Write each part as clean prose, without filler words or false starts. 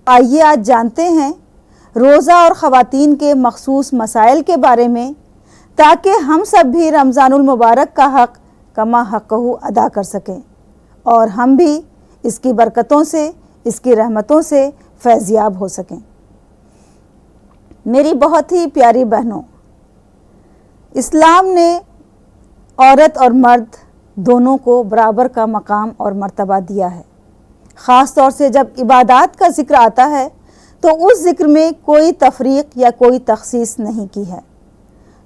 آئیے آج جانتے ہیں روزہ اور خواتین کے مخصوص مسائل کے بارے میں، تاکہ ہم سب بھی رمضان المبارک کا حق کما حقہ ادا کر سکیں اور ہم بھی اس کی برکتوں سے، اس کی رحمتوں سے فیضیاب ہو سکیں۔ میری بہت ہی پیاری بہنوں، اسلام نے عورت اور مرد دونوں کو برابر کا مقام اور مرتبہ دیا ہے۔ خاص طور سے جب عبادات کا ذکر آتا ہے تو اس ذکر میں کوئی تفریق یا کوئی تخصیص نہیں کی ہے۔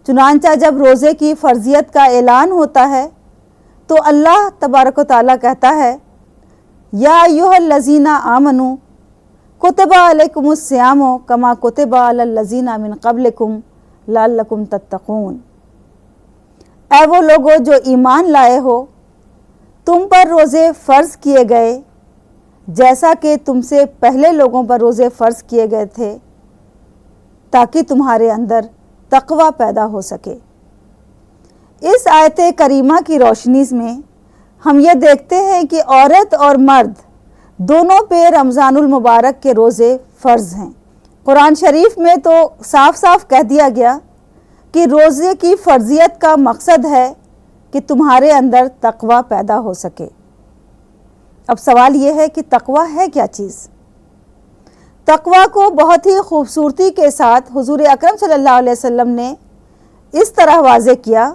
چنانچہ جب روزے کی فرضیت کا اعلان ہوتا ہے تو اللہ تبارک و تعالیٰ کہتا ہے، یا ایھا الذین آمنوا کتب علیکم الصیام کما کتب علی الذین من قبلکم لعلکم تتقون۔ اے وہ لوگو جو ایمان لائے ہو، تم پر روزے فرض کیے گئے جیسا کہ تم سے پہلے لوگوں پر روزے فرض کیے گئے تھے، تاکہ تمہارے اندر تقوی پیدا ہو سکے۔ اس آیت کریمہ کی روشنی میں ہم یہ دیکھتے ہیں کہ عورت اور مرد دونوں پہ رمضان المبارک کے روزے فرض ہیں۔ قرآن شریف میں تو صاف صاف کہہ دیا گیا کہ روزے کی فرضیت کا مقصد ہے کہ تمہارے اندر تقوی پیدا ہو سکے۔ اب سوال یہ ہے کہ تقوی ہے کیا چیز؟ تقوی کو بہت ہی خوبصورتی کے ساتھ حضور اکرم صلی اللہ علیہ وسلم نے اس طرح واضح کیا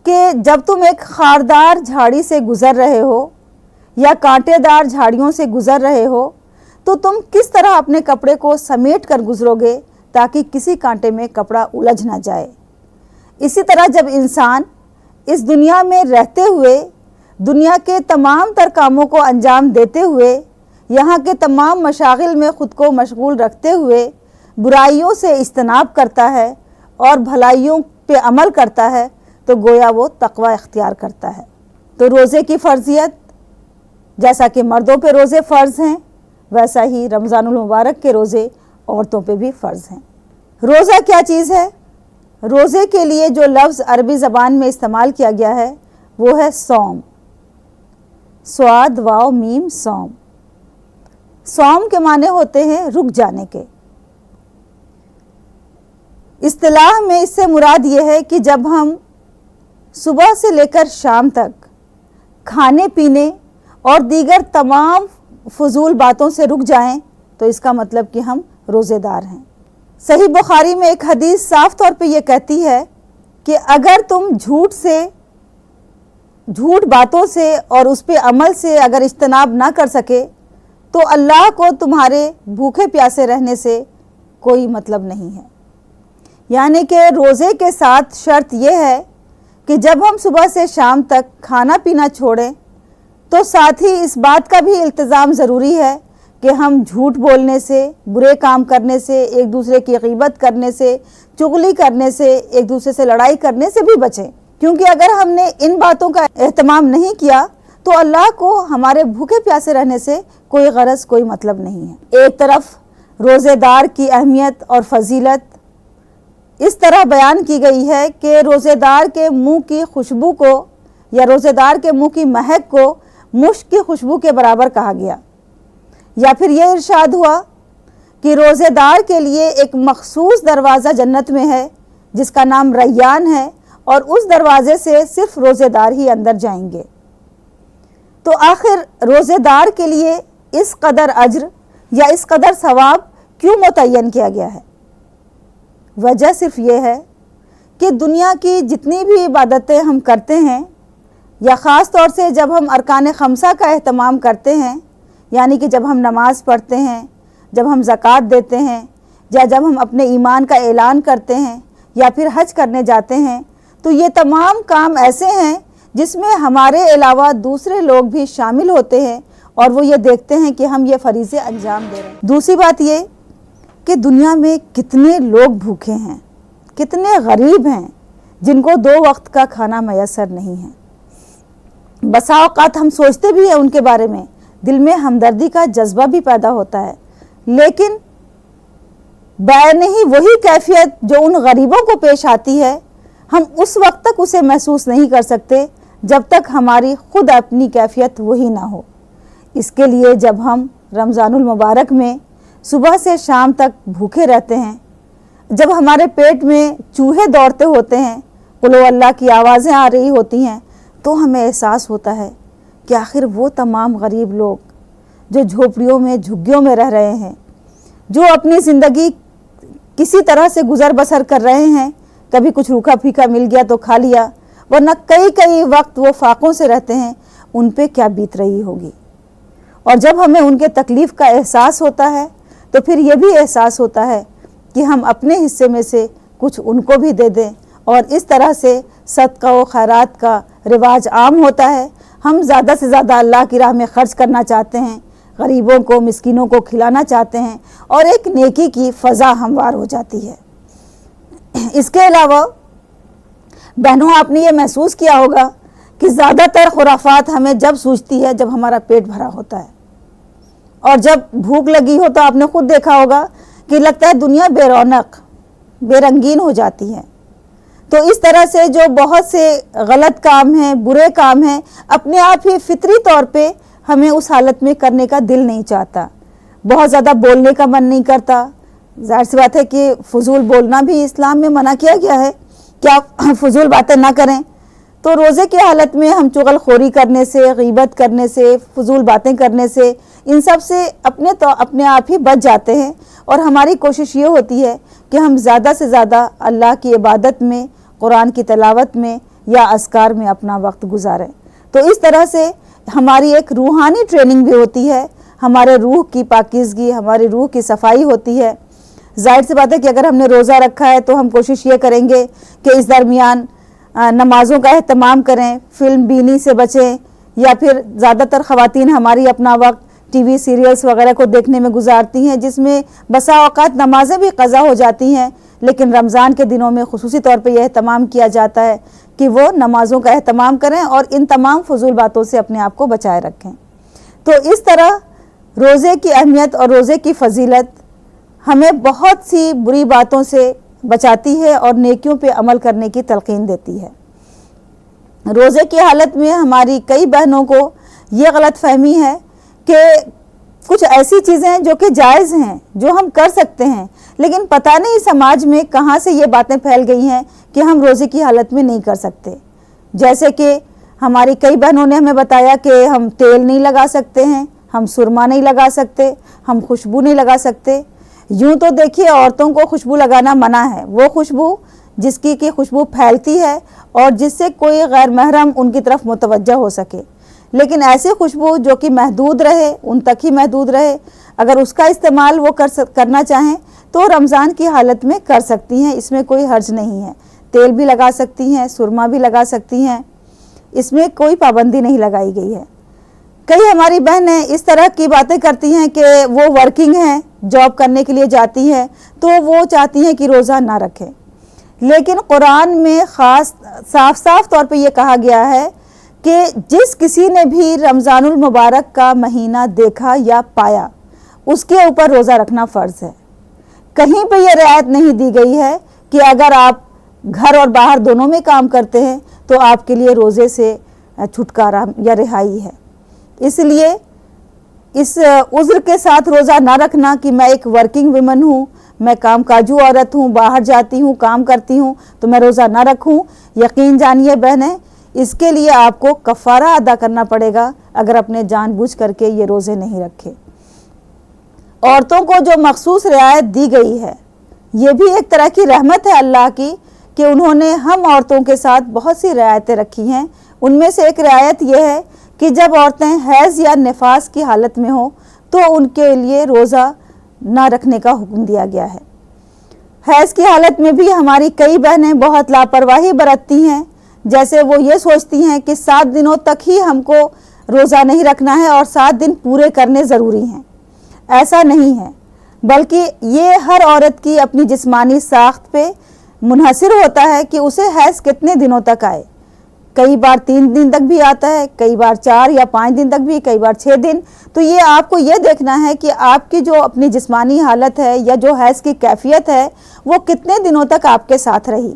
کہ جب تم ایک خاردار جھاڑی سے گزر رہے ہو یا کانٹے دار جھاڑیوں سے گزر رہے ہو تو تم کس طرح اپنے کپڑے کو سمیٹ کر گزرو گے تاکہ کسی کانٹے میں کپڑا الجھ نہ جائے۔ اسی طرح جب انسان اس دنیا میں رہتے ہوئے دنیا کے تمام تر کاموں کو انجام دیتے ہوئے، یہاں کے تمام مشاغل میں خود کو مشغول رکھتے ہوئے برائیوں سے اجتناب کرتا ہے اور بھلائیوں پہ عمل کرتا ہے تو گویا وہ تقوی اختیار کرتا ہے۔ تو روزے کی فرضیت جیسا کہ مردوں پہ روزے فرض ہیں، ویسا ہی رمضان المبارک کے روزے عورتوں پہ بھی فرض ہیں۔ روزہ کیا چیز ہے؟ روزے کے لیے جو لفظ عربی زبان میں استعمال کیا گیا ہے وہ ہے صوم، صاد واو میم صوم۔ صوم کے معنی ہوتے ہیں رک جانے کے۔ اصطلاح میں اس سے مراد یہ ہے کہ جب ہم صبح سے لے کر شام تک کھانے پینے اور دیگر تمام فضول باتوں سے رک جائیں تو اس کا مطلب کہ ہم روزے دار ہیں۔ صحیح بخاری میں ایک حدیث صاف طور پہ یہ کہتی ہے کہ اگر تم جھوٹ باتوں سے اور اس پہ عمل سے اگر اجتناب نہ کر سکے تو اللہ کو تمہارے بھوکے پیاسے رہنے سے کوئی مطلب نہیں ہے۔ یعنی کہ روزے کے ساتھ شرط یہ ہے کہ جب ہم صبح سے شام تک کھانا پینا چھوڑیں تو ساتھ ہی اس بات کا بھی التزام ضروری ہے کہ ہم جھوٹ بولنے سے، برے کام کرنے سے، ایک دوسرے کی غیبت کرنے سے، چغلی کرنے سے، ایک دوسرے سے لڑائی کرنے سے بھی بچیں، کیونکہ اگر ہم نے ان باتوں کا اہتمام نہیں کیا تو اللہ کو ہمارے بھوکے پیاسے رہنے سے کوئی غرض، کوئی مطلب نہیں ہے۔ ایک طرف روزے دار کی اہمیت اور فضیلت اس طرح بیان کی گئی ہے کہ روزے دار کے منہ کی خوشبو کو یا روزے دار کے منہ کی مہک کو مشک کی خوشبو کے برابر کہا گیا، یا پھر یہ ارشاد ہوا کہ روزے دار کے لیے ایک مخصوص دروازہ جنت میں ہے جس کا نام ریان ہے، اور اس دروازے سے صرف روزے دار ہی اندر جائیں گے۔ تو آخر روزے دار کے لیے اس قدر اجر یا اس قدر ثواب کیوں متعین کیا گیا ہے؟ وجہ صرف یہ ہے کہ دنیا کی جتنی بھی عبادتیں ہم کرتے ہیں، یا خاص طور سے جب ہم ارکان خمسہ کا اہتمام کرتے ہیں، یعنی کہ جب ہم نماز پڑھتے ہیں، جب ہم زکوٰۃ دیتے ہیں، یا جب ہم اپنے ایمان کا اعلان کرتے ہیں، یا پھر حج کرنے جاتے ہیں، تو یہ تمام کام ایسے ہیں جس میں ہمارے علاوہ دوسرے لوگ بھی شامل ہوتے ہیں اور وہ یہ دیکھتے ہیں کہ ہم یہ فریضے انجام دے رہے ہیں۔ دوسری بات یہ کہ دنیا میں کتنے لوگ بھوکے ہیں، کتنے غریب ہیں جن کو 2 وقت کا کھانا میسر نہیں ہے۔ بسا اوقات ہم سوچتے بھی ہیں ان کے بارے میں، دل میں ہمدردی کا جذبہ بھی پیدا ہوتا ہے، لیکن بعین ہی وہی کیفیت جو ان غریبوں کو پیش آتی ہے ہم اس وقت تک اسے محسوس نہیں کر سکتے جب تک ہماری خود اپنی کیفیت وہی نہ ہو۔ اس کے لیے جب ہم رمضان المبارک میں صبح سے شام تک بھوکے رہتے ہیں، جب ہمارے پیٹ میں چوہے دوڑتے ہوتے ہیں، قل ہو اللہ کی آوازیں آ رہی ہوتی ہیں، تو ہمیں احساس ہوتا ہے کہ آخر وہ تمام غریب لوگ جو جھوپڑیوں میں جھگیوں میں رہ رہے ہیں، جو اپنی زندگی کسی طرح سے گزر بسر کر رہے ہیں، کبھی کچھ روکھا پھیکا مل گیا تو کھا لیا، ورنہ کئی وقت وہ فاقوں سے رہتے ہیں، ان پہ کیا بیت رہی ہوگی۔ اور جب ہمیں ان کے تکلیف کا احساس ہوتا ہے تو پھر یہ بھی احساس ہوتا ہے کہ ہم اپنے حصے میں سے کچھ ان کو بھی دے دیں، اور اس طرح سے صدقہ و خیرات کا رواج عام ہوتا ہے۔ ہم زیادہ سے زیادہ اللہ کی راہ میں خرچ کرنا چاہتے ہیں، غریبوں کو مسکینوں کو کھلانا چاہتے ہیں، اور ایک نیکی کی فضا ہموار ہو جاتی ہے۔ اس کے علاوہ بہنوں، آپ نے یہ محسوس کیا ہوگا کہ زیادہ تر خرافات ہمیں جب سوچتی ہے جب ہمارا پیٹ بھرا ہوتا ہے، اور جب بھوک لگی ہو تو آپ نے خود دیکھا ہوگا کہ لگتا ہے دنیا بے رونق بے رنگین ہو جاتی ہے۔ تو اس طرح سے جو بہت سے غلط کام ہیں، برے کام ہیں، اپنے آپ ہی فطری طور پہ ہمیں اس حالت میں کرنے کا دل نہیں چاہتا، بہت زیادہ بولنے کا من نہیں کرتا۔ ظاہر سی بات ہے کہ فضول بولنا بھی اسلام میں منع کیا گیا ہے کہ آپ فضول باتیں نہ کریں۔ تو روزے کی حالت میں ہم چغل خوری کرنے سے، غیبت کرنے سے، فضول باتیں کرنے سے، ان سب سے اپنے آپ ہی بچ جاتے ہیں، اور ہماری کوشش یہ ہوتی ہے کہ ہم زیادہ سے زیادہ اللہ کی عبادت میں، قرآن کی تلاوت میں یا اذکار میں اپنا وقت گزاریں۔ تو اس طرح سے ہماری ایک روحانی ٹریننگ بھی ہوتی ہے، ہمارے روح کی پاکیزگی، ہماری روح کی صفائی ہوتی ہے۔ ظاہر سی بات ہے کہ اگر ہم نے روزہ رکھا ہے تو ہم کوشش یہ کریں گے کہ اس درمیان نمازوں کا اہتمام کریں، فلم بینی سے بچیں، یا پھر زیادہ تر خواتین ہماری اپنا وقت ٹی وی سیریلز وغیرہ کو دیکھنے میں گزارتی ہیں، جس میں بسا اوقات نمازیں بھی قضا ہو جاتی ہیں، لیکن رمضان کے دنوں میں خصوصی طور پہ یہ اہتمام کیا جاتا ہے کہ وہ نمازوں کا اہتمام کریں اور ان تمام فضول باتوں سے اپنے آپ کو بچائے رکھیں۔ تو اس طرح روزے کی اہمیت اور روزے کی فضیلت ہمیں بہت سی بری باتوں سے بچاتی ہے اور نیکیوں پہ عمل کرنے کی تلقین دیتی ہے۔ روزے کی حالت میں ہماری کئی بہنوں کو یہ غلط فہمی ہے کہ کچھ ایسی چیزیں جو کہ جائز ہیں، جو ہم کر سکتے ہیں، لیکن پتہ نہیں سماج میں کہاں سے یہ باتیں پھیل گئی ہیں کہ ہم روزے کی حالت میں نہیں کر سکتے۔ جیسے کہ ہماری کئی بہنوں نے ہمیں بتایا کہ ہم تیل نہیں لگا سکتے ہیں، ہم سرما نہیں لگا سکتے، ہم خوشبو نہیں لگا سکتے۔ یوں تو دیکھیے عورتوں کو خوشبو لگانا منع ہے، وہ خوشبو جس کی خوشبو پھیلتی ہے اور جس سے کوئی غیر محرم ان کی طرف متوجہ ہو سکے، لیکن ایسی خوشبو جو کہ محدود رہے، ان تک ہی محدود رہے، اگر اس کا استعمال وہ کرنا چاہیں تو رمضان کی حالت میں کر سکتی ہیں، اس میں کوئی حرج نہیں ہے۔ تیل بھی لگا سکتی ہیں، سرما بھی لگا سکتی ہیں، اس میں کوئی پابندی نہیں لگائی گئی ہے۔ کئی ہماری بہنیں اس طرح کی باتیں کرتی ہیں کہ وہ ورکنگ ہیں، جاب کرنے کے لیے جاتی ہیں، تو وہ چاہتی ہیں کہ روزہ نہ رکھیں، لیکن قرآن میں صاف طور پہ یہ کہا گیا ہے کہ جس کسی نے بھی رمضان المبارک کا مہینہ دیکھا یا پایا، اس کے اوپر روزہ رکھنا فرض ہے۔ کہیں پہ یہ رعایت نہیں دی گئی ہے کہ اگر آپ گھر اور باہر دونوں میں کام کرتے ہیں تو آپ کے لیے روزے سے چھٹکارا یا رہائی ہے۔ اس لیے اس عذر کے ساتھ روزہ نہ رکھنا کہ میں ایک ورکنگ ویمن ہوں، میں کام کاجو عورت ہوں، باہر جاتی ہوں، کام کرتی ہوں، تو میں روزہ نہ رکھوں، یقین جانیے بہنیں، اس کے لیے آپ کو کفارہ ادا کرنا پڑے گا اگر اپنے جان بوجھ کر کے یہ روزے نہیں رکھے۔ عورتوں کو جو مخصوص رعایت دی گئی ہے، یہ بھی ایک طرح کی رحمت ہے اللہ کی کہ انہوں نے ہم عورتوں کے ساتھ بہت سی رعایتیں رکھی ہیں۔ ان میں سے ایک رعایت یہ ہے کہ جب عورتیں حیض یا نفاس کی حالت میں ہوں تو ان کے لیے روزہ نہ رکھنے کا حکم دیا گیا ہے۔ حیض کی حالت میں بھی ہماری کئی بہنیں بہت لاپرواہی برتتی ہیں، جیسے وہ یہ سوچتی ہیں کہ 7 دنوں تک ہی ہم کو روزہ نہیں رکھنا ہے اور 7 دن پورے کرنے ضروری ہیں۔ ایسا نہیں ہے، بلکہ یہ ہر عورت کی اپنی جسمانی ساخت پہ منحصر ہوتا ہے کہ اسے حیض کتنے دنوں تک آئے۔ کئی بار 3 دن تک بھی آتا ہے، کئی بار 4 یا 5 دن تک بھی، کئی بار 6 دن۔ تو یہ آپ کو یہ دیکھنا ہے کہ آپ کی جو اپنی جسمانی حالت ہے یا جو حیض کی کیفیت ہے وہ کتنے دنوں تک آپ کے ساتھ رہی۔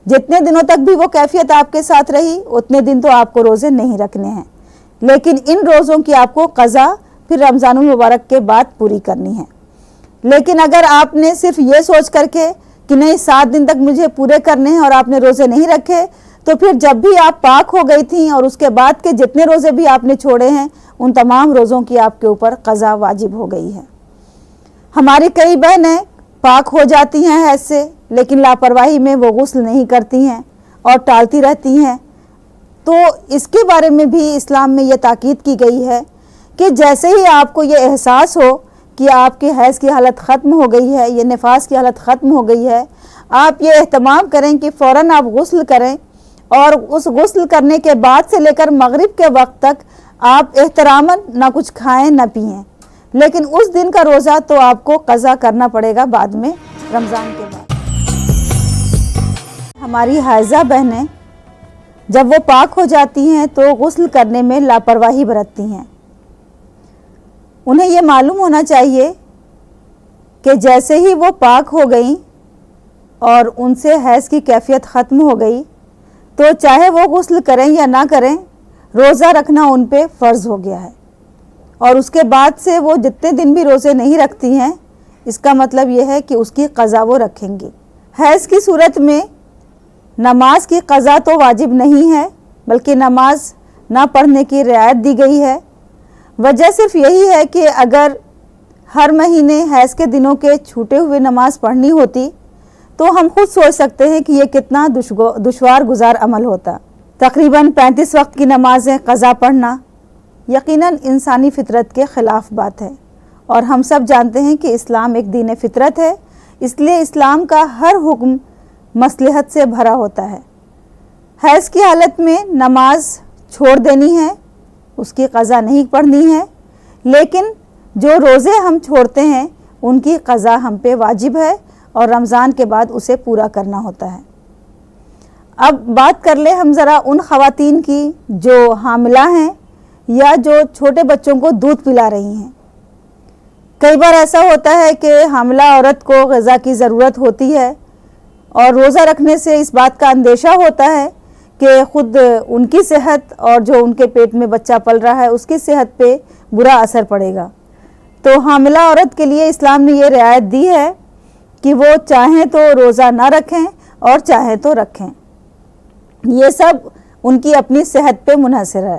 جتنے دنوں تک بھی وہ کیفیت آپ کے ساتھ رہی اتنے دن تو آپ کو روزے نہیں رکھنے ہیں، لیکن ان روزوں کی آپ کو قضا پھر رمضان المبارک کے بعد پوری کرنی ہے۔ لیکن اگر آپ نے صرف یہ سوچ کر کے کہ نہیں 7 دن تک مجھے پورے کرنے ہیں اور آپ نے روزے نہیں رکھے، تو پھر جب بھی آپ پاک ہو گئی تھیں اور اس کے بعد کے جتنے روزے بھی آپ نے چھوڑے ہیں ان تمام روزوں کی آپ کے اوپر قضا واجب ہو گئی ہے۔ ہماری کئی بہنیں پاک ہو جاتی ہیں حیض سے، لیکن لاپرواہی میں وہ غسل نہیں کرتی ہیں اور ٹالتی رہتی ہیں، تو اس کے بارے میں بھی اسلام میں یہ تاکید کی گئی ہے کہ جیسے ہی آپ کو یہ احساس ہو کہ آپ کی حیض کی حالت ختم ہو گئی ہے، یہ نفاس کی حالت ختم ہو گئی ہے، آپ یہ اہتمام کریں کہ فوراً آپ غسل کریں، اور اس غسل کرنے کے بعد سے لے کر مغرب کے وقت تک آپ احتراماً نہ کچھ کھائیں نہ پئیں، لیکن اس دن کا روزہ تو آپ کو قضا کرنا پڑے گا بعد میں رمضان کے بعد۔ ہماری حائضہ بہنیں جب وہ پاک ہو جاتی ہیں تو غسل کرنے میں لاپرواہی برتتی ہیں۔ انہیں یہ معلوم ہونا چاہیے کہ جیسے ہی وہ پاک ہو گئیں اور ان سے حیض کی کیفیت ختم ہو گئی تو چاہے وہ غسل کریں یا نہ کریں، روزہ رکھنا ان پہ فرض ہو گیا ہے، اور اس کے بعد سے وہ جتنے دن بھی روزے نہیں رکھتی ہیں، اس کا مطلب یہ ہے کہ اس کی قضا وہ رکھیں گی۔ حیض کی صورت میں نماز کی قضا تو واجب نہیں ہے، بلکہ نماز نہ پڑھنے کی رعایت دی گئی ہے۔ وجہ صرف یہی ہے کہ اگر ہر مہینے حیض کے دنوں کے چھوٹے ہوئے نماز پڑھنی ہوتی تو ہم خود سوچ سکتے ہیں کہ یہ کتنا دشوار گزار عمل ہوتا۔ تقریباً 35 وقت کی نمازیں قضا پڑھنا یقیناً انسانی فطرت کے خلاف بات ہے، اور ہم سب جانتے ہیں کہ اسلام ایک دین فطرت ہے، اس لیے اسلام کا ہر حکم مصلحت سے بھرا ہوتا ہے۔ حیض کی حالت میں نماز چھوڑ دینی ہے، اس کی قضا نہیں پڑھنی ہے، لیکن جو روزے ہم چھوڑتے ہیں ان کی قضا ہم پہ واجب ہے، اور رمضان کے بعد اسے پورا کرنا ہوتا ہے۔ اب بات کر لیں ہم ذرا ان خواتین کی جو حاملہ ہیں یا جو چھوٹے بچوں کو دودھ پلا رہی ہیں۔ کئی بار ایسا ہوتا ہے کہ حاملہ عورت کو غذا کی ضرورت ہوتی ہے، اور روزہ رکھنے سے اس بات کا اندیشہ ہوتا ہے کہ خود ان کی صحت اور جو ان کے پیٹ میں بچہ پل رہا ہے اس کی صحت پہ برا اثر پڑے گا۔ تو حاملہ عورت کے لیے اسلام نے یہ رعایت دی ہے کہ وہ چاہیں تو روزہ نہ رکھیں اور چاہیں تو رکھیں، یہ سب ان کی اپنی صحت پہ منحصر ہے۔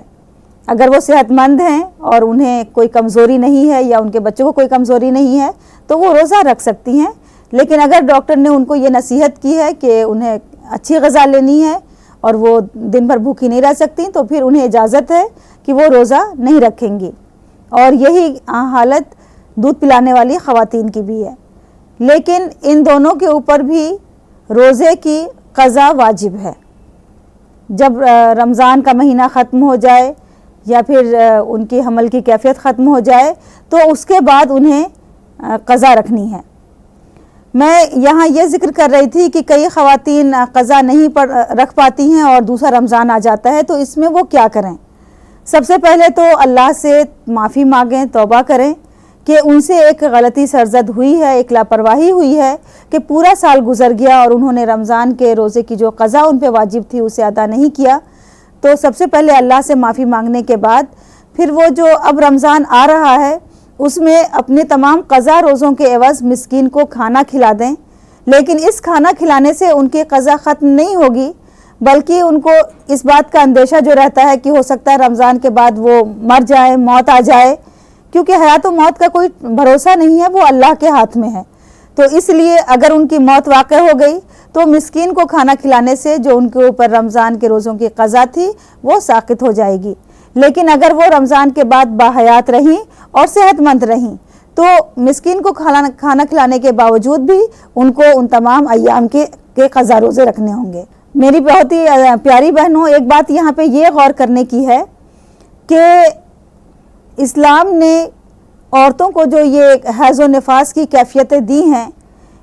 اگر وہ صحت مند ہیں اور انہیں کوئی کمزوری نہیں ہے یا ان کے بچوں کو کوئی کمزوری نہیں ہے تو وہ روزہ رکھ سکتی ہیں، لیکن اگر ڈاکٹر نے ان کو یہ نصیحت کی ہے کہ انہیں اچھی غذا لینی ہے اور وہ دن بھر بھوکی نہیں رہ سکتی تو پھر انہیں اجازت ہے کہ وہ روزہ نہیں رکھیں گی، اور یہی حالت دودھ پلانے والی خواتین کی بھی ہے۔ لیکن ان دونوں کے اوپر بھی روزے کی قضا واجب ہے۔ جب رمضان کا مہینہ ختم ہو جائے یا پھر ان کی حمل کی کیفیت ختم ہو جائے تو اس کے بعد انہیں قضا رکھنی ہے۔ میں یہاں یہ ذکر کر رہی تھی کہ کئی خواتین قضا نہیں رکھ پاتی ہیں اور دوسرا رمضان آ جاتا ہے، تو اس میں وہ کیا کریں؟ سب سے پہلے تو اللہ سے معافی مانگیں، توبہ کریں کہ ان سے ایک غلطی سرزد ہوئی ہے، ایک لاپرواہی ہوئی ہے کہ پورا سال گزر گیا اور انہوں نے رمضان کے روزے کی جو قضا ان پہ واجب تھی اسے ادا نہیں کیا۔ تو سب سے پہلے اللہ سے معافی مانگنے کے بعد پھر وہ جو اب رمضان آ رہا ہے اس میں اپنے تمام قضا روزوں کے عوض مسکین کو کھانا کھلا دیں، لیکن اس کھانا کھلانے سے ان کی قضا ختم نہیں ہوگی، بلکہ ان کو اس بات کا اندیشہ جو رہتا ہے کہ ہو سکتا ہے رمضان کے بعد وہ مر جائے، موت آ جائے، کیونکہ حیات و موت کا کوئی بھروسہ نہیں ہے، وہ اللہ کے ہاتھ میں ہے۔ تو اس لیے اگر ان کی موت واقع ہو گئی تو مسکین کو کھانا کھلانے سے جو ان کے اوپر رمضان کے روزوں کی قضا تھی وہ ساقط ہو جائے گی۔ لیکن اگر وہ رمضان کے بعد باحیات رہیں اور صحت مند رہیں تو مسکین کو کھانا کھلانے کے باوجود بھی ان کو ان تمام ایام کے قضا روزے رکھنے ہوں گے۔ میری بہت ہی پیاری بہنوں، ایک بات یہاں پہ یہ غور کرنے کی ہے کہ اسلام نے عورتوں کو جو یہ حیض و نفاس کی کیفیتیں دی ہیں،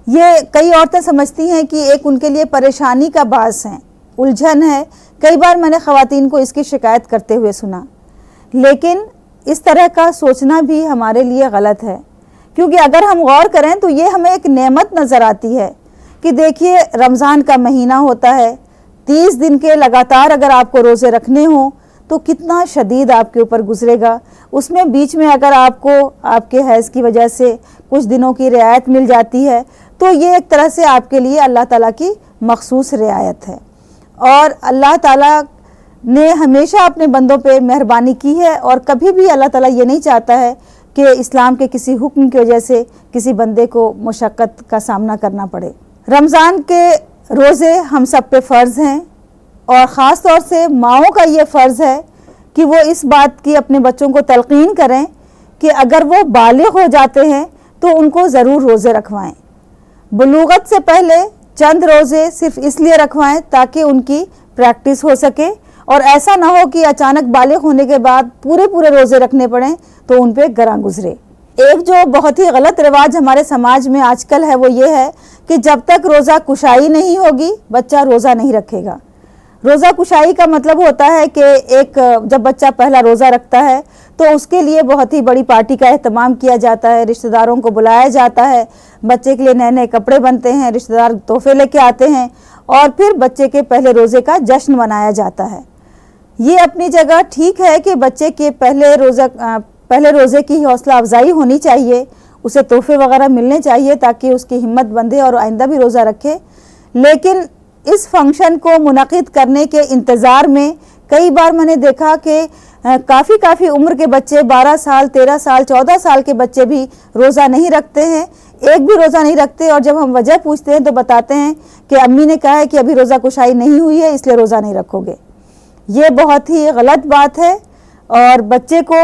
یہ کئی عورتیں سمجھتی ہیں کہ ایک ان کے لیے پریشانی کا باعث ہیں، الجھن ہے۔ کئی بار میں نے خواتین کو اس کی شکایت کرتے ہوئے سنا، لیکن اس طرح کا سوچنا بھی ہمارے لیے غلط ہے، کیونکہ اگر ہم غور کریں تو یہ ہمیں ایک نعمت نظر آتی ہے کہ دیکھیے رمضان کا مہینہ ہوتا ہے، 30 دن کے لگاتار اگر آپ کو روزے رکھنے ہوں تو کتنا شدید آپ کے اوپر گزرے گا۔ اس میں بیچ میں اگر آپ کو آپ کے حیض کی وجہ سے کچھ دنوں کی رعایت مل جاتی ہے تو یہ ایک طرح سے آپ کے لیے اللہ تعالیٰ کی مخصوص رعایت ہے، اور اللہ تعالیٰ نے ہمیشہ اپنے بندوں پہ مہربانی کی ہے، اور کبھی بھی اللہ تعالیٰ یہ نہیں چاہتا ہے کہ اسلام کے کسی حکم کی وجہ سے کسی بندے کو مشقت کا سامنا کرنا پڑے۔ رمضان کے روزے ہم سب پہ فرض ہیں، اور خاص طور سے ماؤں کا یہ فرض ہے کہ وہ اس بات کی اپنے بچوں کو تلقین کریں کہ اگر وہ بالغ ہو جاتے ہیں تو ان کو ضرور روزے رکھوائیں۔ بلوغت سے پہلے چند روزے صرف اس لیے رکھوائیں تاکہ ان کی پریکٹس ہو سکے، اور ایسا نہ ہو کہ اچانک بالغ ہونے کے بعد پورے روزے رکھنے پڑیں تو ان پہ گراں گزرے۔ ایک جو بہت ہی غلط رواج ہمارے سماج میں آج کل ہے وہ یہ ہے کہ جب تک روزہ کشائی نہیں ہوگی بچہ روزہ نہیں رکھے گا۔ روزہ کشائی کا مطلب ہوتا ہے کہ جب بچہ پہلا روزہ رکھتا ہے تو اس کے لیے بہت ہی بڑی پارٹی کا اہتمام کیا جاتا ہے، رشتہ داروں کو بلایا جاتا ہے، بچے کے لیے نئے نئے کپڑے بنتے ہیں، رشتہ دار تحفے لے کے آتے ہیں، اور پھر بچے کے پہلے روزے کا جشن منایا جاتا ہے۔ یہ اپنی جگہ ٹھیک ہے کہ بچے کے پہلے روزے کی حوصلہ افزائی ہونی چاہیے، اسے تحفے وغیرہ ملنے چاہیے تاکہ اس کی ہمت بندھے اور آئندہ بھی روزہ رکھے، لیکن اس فنکشن کو منعقد کرنے کے انتظار میں کئی بار میں نے دیکھا کہ کافی عمر کے بچے 12 سال 13 سال 14 سال کے بچے بھی روزہ نہیں رکھتے ہیں، ایک بھی روزہ نہیں رکھتے، اور جب ہم وجہ پوچھتے ہیں تو بتاتے ہیں کہ امی نے کہا ہے کہ ابھی روزہ کشائی نہیں ہوئی ہے اس لیے روزہ نہیں رکھو گے۔ یہ بہت ہی غلط بات ہے، اور بچے کو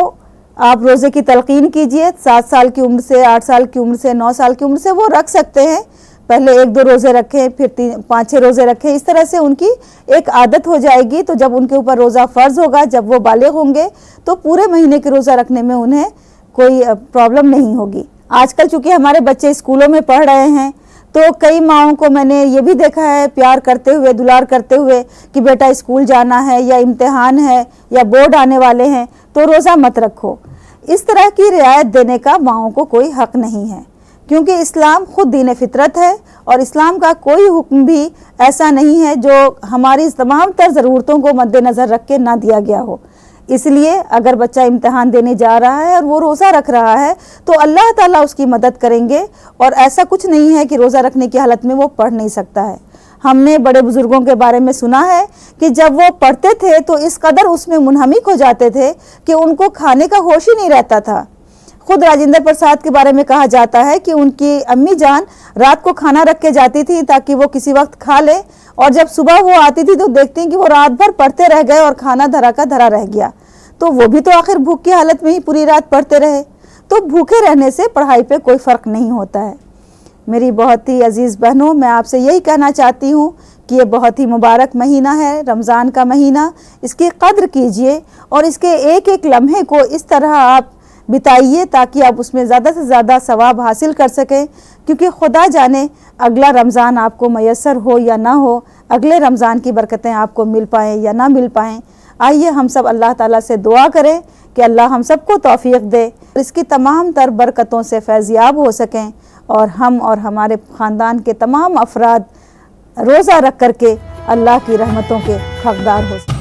آپ روزے کی تلقین کیجئے، 7 سال کی عمر سے 8 سال کی عمر سے 9 سال کی عمر سے وہ رکھ سکتے ہیں، پہلے 1-2 روزے رکھیں، پھر 5-6 روزے رکھیں، اس طرح سے ان کی ایک عادت ہو جائے گی، تو جب ان کے اوپر روزہ فرض ہوگا، جب وہ بالغ ہوں گے تو پورے مہینے کے روزہ رکھنے میں انہیں کوئی پرابلم نہیں ہوگی۔ آج کل چونکہ ہمارے بچے اسکولوں میں پڑھ رہے ہیں تو کئی ماؤں کو میں نے یہ بھی دیکھا ہے پیار کرتے ہوئے دلار کرتے ہوئے کہ بیٹا اسکول جانا ہے یا امتحان ہے یا بورڈ آنے والے ہیں تو روزہ مت رکھو۔ اس طرح کی رعایت دینے کا ماؤں کو کوئی حق نہیں ہے، کیونکہ اسلام خود دین فطرت ہے، اور اسلام کا کوئی حکم بھی ایسا نہیں ہے جو ہماری تمام تر ضرورتوں کو مد نظر رکھ کے نہ دیا گیا ہو۔ اس لیے اگر بچہ امتحان دینے جا رہا ہے اور وہ روزہ رکھ رہا ہے تو اللہ تعالیٰ اس کی مدد کریں گے، اور ایسا کچھ نہیں ہے کہ روزہ رکھنے کی حالت میں وہ پڑھ نہیں سکتا ہے۔ ہم نے بڑے بزرگوں کے بارے میں سنا ہے کہ جب وہ پڑھتے تھے تو اس قدر اس میں منہمک ہو جاتے تھے کہ ان کو کھانے کا ہوش ہی نہیں رہتا تھا۔ خود راجندر پرساد کے بارے میں کہا جاتا ہے کہ ان کی امی جان رات کو کھانا رکھ کے جاتی تھی تاکہ وہ کسی وقت کھا لے، اور جب صبح وہ آتی تھی تو دیکھتی ہیں کہ وہ رات بھر پڑھتے رہ گئے اور کھانا دھرا کا دھرا رہ گیا، تو وہ بھی تو آخر بھوک کی حالت میں ہی پوری رات پڑھتے رہے۔ تو بھوکے رہنے سے پڑھائی پہ کوئی فرق نہیں ہوتا ہے۔ میری بہت ہی عزیز بہنوں، میں آپ سے یہی کہنا چاہتی ہوں کہ یہ بہت ہی مبارک مہینہ ہے، رمضان کا مہینہ، اس کی قدر کیجئے اور اس کے ایک ایک لمحے کو اس طرح آپ بتائیے تاکہ آپ اس میں زیادہ سے زیادہ ثواب حاصل کر سکیں، کیونکہ خدا جانے اگلا رمضان آپ کو میسر ہو یا نہ ہو، اگلے رمضان کی برکتیں آپ کو مل پائیں یا نہ مل پائیں۔ آئیے ہم سب اللہ تعالیٰ سے دعا کریں کہ اللہ ہم سب کو توفیق دے، اس کی تمام تر برکتوں سے فیضیاب ہو سکیں، اور ہم اور ہمارے خاندان کے تمام افراد روزہ رکھ کر کے اللہ کی رحمتوں کے حقدار ہو سکیں۔